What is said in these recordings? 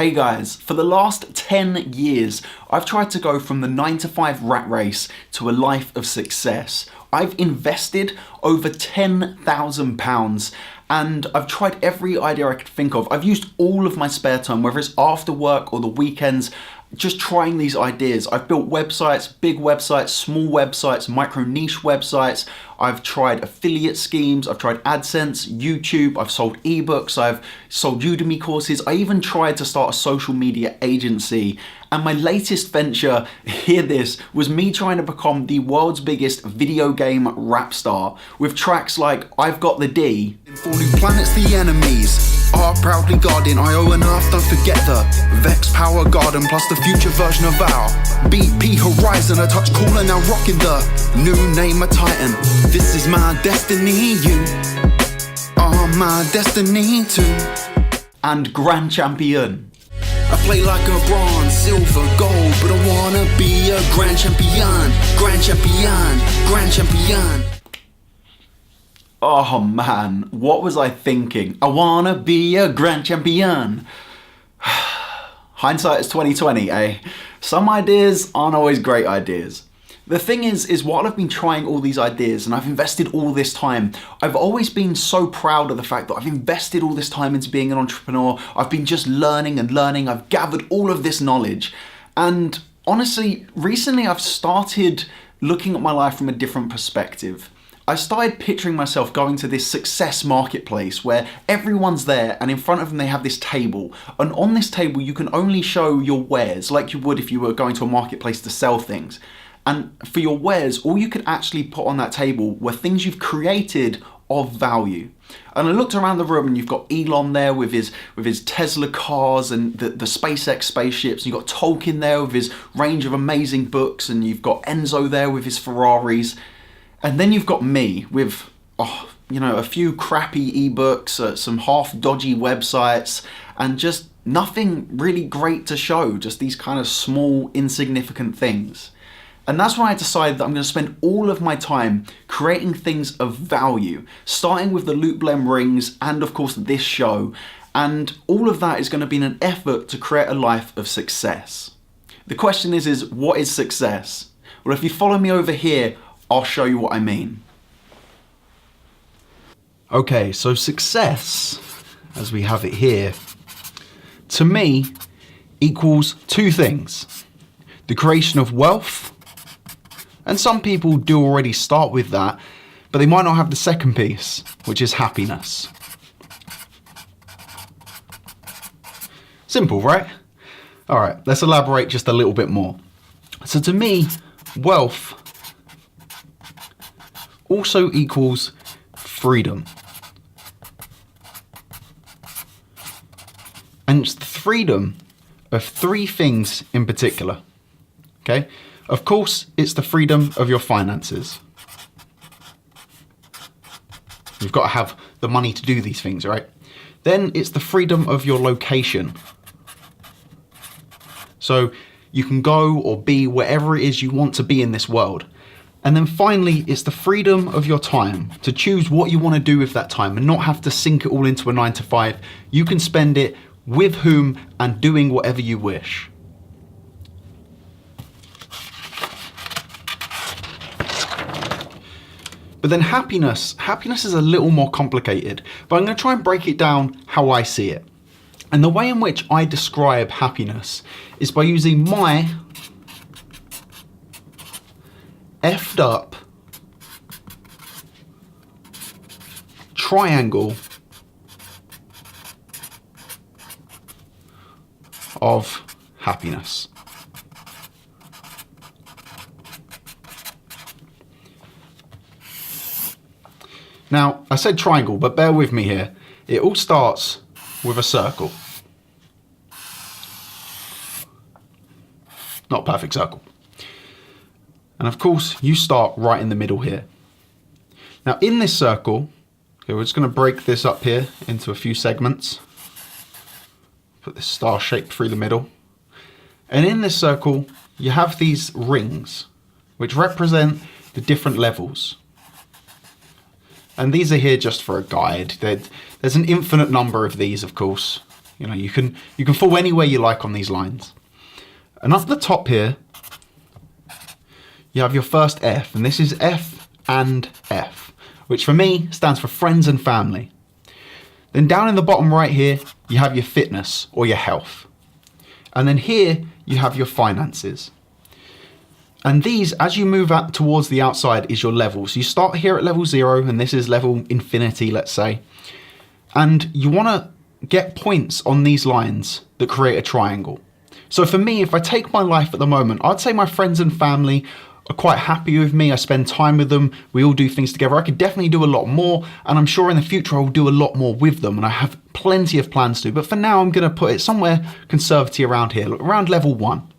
Hey guys, for the last 10 years, I've tried to go from the 9-to-5 rat race to a life of success. I've invested over £10,000 and I've tried every idea I could think of. I've used all of my spare time, whether it's after work or the weekends, just trying these ideas. I've built websites, big websites, small websites, micro niche websites. I've tried affiliate schemes. I've tried AdSense, YouTube. I've sold ebooks. I've sold Udemy courses. I even tried to start a social media agency. And my latest venture, hear this, was me trying to become the world's biggest video game rap star with tracks like I've Got the D. For new planets, the enemies are proudly guarding Io and Earth, don't forget the Vex Power Garden, plus the future version of our BP Horizon, a touch cooler, now rocking the new name of Titan. This is my destiny, you are my destiny too. And Grand Champion. I play like a bronze, silver, gold, but I wanna be a grand champion, grand champion, grand champion. Oh man, what was I thinking? I wanna be a grand champion. Hindsight is 2020, eh? Some ideas aren't always great ideas. The thing is while I've been trying all these ideas and I've invested all this time, I've always been so proud of the fact that I've invested all this time into being an entrepreneur. I've been just learning and learning. I've gathered all of this knowledge. And honestly, recently I've started looking at my life from a different perspective. I started picturing myself going to this success marketplace where everyone's there and in front of them they have this table. And on this table you can only show your wares like you would if you were going to a marketplace to sell things. And for your wares, all you could actually put on that table were things you've created of value. And I looked around the room and you've got Elon there with his Tesla cars and the SpaceX spaceships. You've got Tolkien there with his range of amazing books, and you've got Enzo there with his Ferraris. And then you've got me with, a few crappy ebooks, some half dodgy websites, and just nothing really great to show, just these kind of small, insignificant things. And that's when I decided that I'm going to spend all of my time creating things of value, starting with the Loot Blem rings and of course this show. And all of that is going to be in an effort to create a life of success. The question is what is success? Well, if you follow me over here, I'll show you what I mean. Okay, so success, as we have it here, to me equals two things. The creation of wealth, and some people do already start with that, but they might not have the second piece, which is happiness. Simple, right? All right, let's elaborate just a little bit more. So to me, wealth also equals freedom. And it's the freedom of three things in particular, okay? Of course, it's the freedom of your finances. You've got to have the money to do these things, right? Then it's the freedom of your location. So you can go or be wherever it is you want to be in this world. And then finally, it's the freedom of your time to choose what you want to do with that time and not have to sink it all into a 9-to-5. You can spend it with whom and doing whatever you wish. But then happiness is a little more complicated, but I'm going to try and break it down how I see it. And the way in which I describe happiness is by using my effed up triangle of happiness. Now, I said triangle, but bear with me here. It all starts with a circle. Not a perfect circle. And of course, you start right in the middle here. Now, in this circle, okay, we're just going to break this up here into a few segments. Put this star shape through the middle. And in this circle, you have these rings, which represent the different levels. And these are here just for a guide. There's an infinite number of these, of course. You know, you can fall anywhere you like on these lines. And up the top here, you have your first F, and this is F and F, which for me stands for friends and family. Then down in the bottom right here, you have your fitness or your health. And then here, you have your finances. And these, as you move out towards the outside, is your level. So you start here at level 0, and this is level infinity, let's say. And you want to get points on these lines that create a triangle. So for me, if I take my life at the moment, I'd say my friends and family are quite happy with me. I spend time with them. We all do things together. I could definitely do a lot more, and I'm sure in the future I'll do a lot more with them, and I have plenty of plans to. But for now, I'm going to put it somewhere conservative around here, around level 1.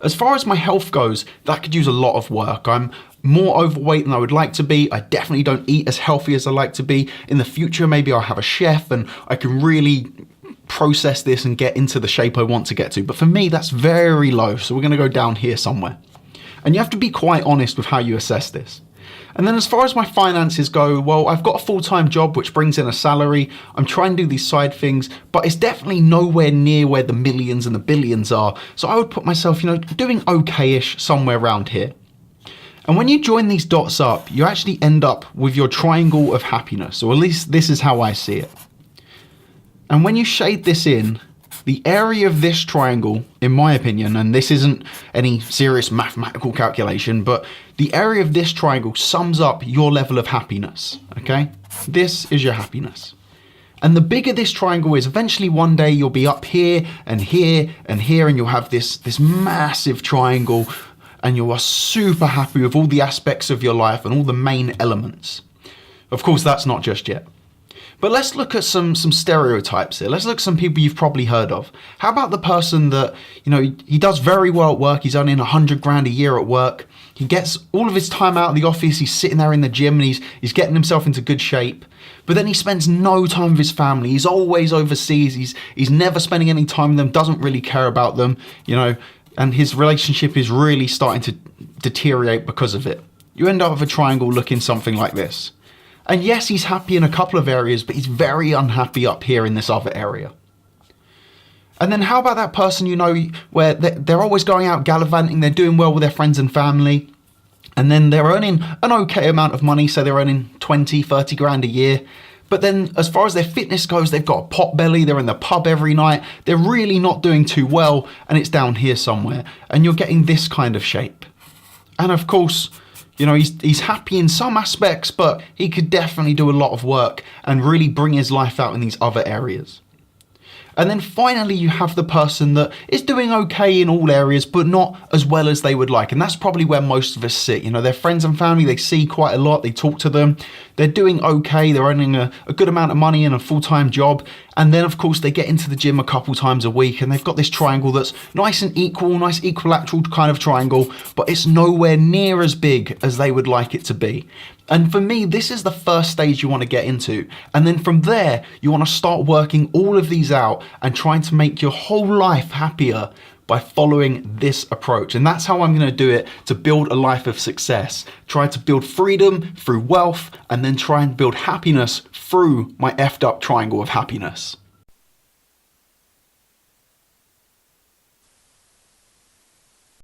As far as my health goes, that could use a lot of work. I'm more overweight than I would like to be. I definitely don't eat as healthy as I like to be. In the future, maybe I'll have a chef and I can really process this and get into the shape I want to get to. But for me, that's very low. So we're going to go down here somewhere. And you have to be quite honest with how you assess this. And then as far as my finances go, well, I've got a full-time job which brings in a salary. I'm trying to do these side things, but it's definitely nowhere near where the millions and the billions are. So I would put myself, doing okay-ish somewhere around here. And when you join these dots up, you actually end up with your triangle of happiness, or at least this is how I see it. And when you shade this in, the area of this triangle, in my opinion, and this isn't any serious mathematical calculation, but the area of this triangle sums up your level of happiness, okay? This is your happiness. And the bigger this triangle is, eventually one day you'll be up here and here and here, and you'll have this massive triangle, and you are super happy with all the aspects of your life and all the main elements. Of course, that's not just yet. But let's look at some stereotypes here. Let's look at some people you've probably heard of. How about the person that, he does very well at work. He's earning 100 grand a year at work. He gets all of his time out of the office. He's sitting there in the gym and he's getting himself into good shape. But then he spends no time with his family. He's always overseas. He's never spending any time with them, doesn't really care about them, and his relationship is really starting to deteriorate because of it. You end up with a triangle looking something like this. And yes, he's happy in a couple of areas, but he's very unhappy up here in this other area. And then how about that person, where they're always going out gallivanting, they're doing well with their friends and family, and then they're earning an okay amount of money, so they're earning 20, 30 grand a year. But then as far as their fitness goes, they've got a pot belly, they're in the pub every night, they're really not doing too well, and it's down here somewhere. And you're getting this kind of shape. And of course, he's happy in some aspects, but he could definitely do a lot of work and really bring his life out in these other areas. And then finally, you have the person that is doing okay in all areas, but not as well as they would like. And that's probably where most of us sit. Their friends and family, they see quite a lot, they talk to them, they're doing okay, they're earning a good amount of money in a full-time job. And then, of course, they get into the gym a couple times a week, and they've got this triangle that's nice and equal, nice equilateral kind of triangle, but it's nowhere near as big as they would like it to be. And for me, this is the first stage you want to get into. And then from there, you want to start working all of these out and trying to make your whole life happier by following this approach. And that's how I'm going to do it to build a life of success. Try to build freedom through wealth, and then try and build happiness through my effed up triangle of happiness.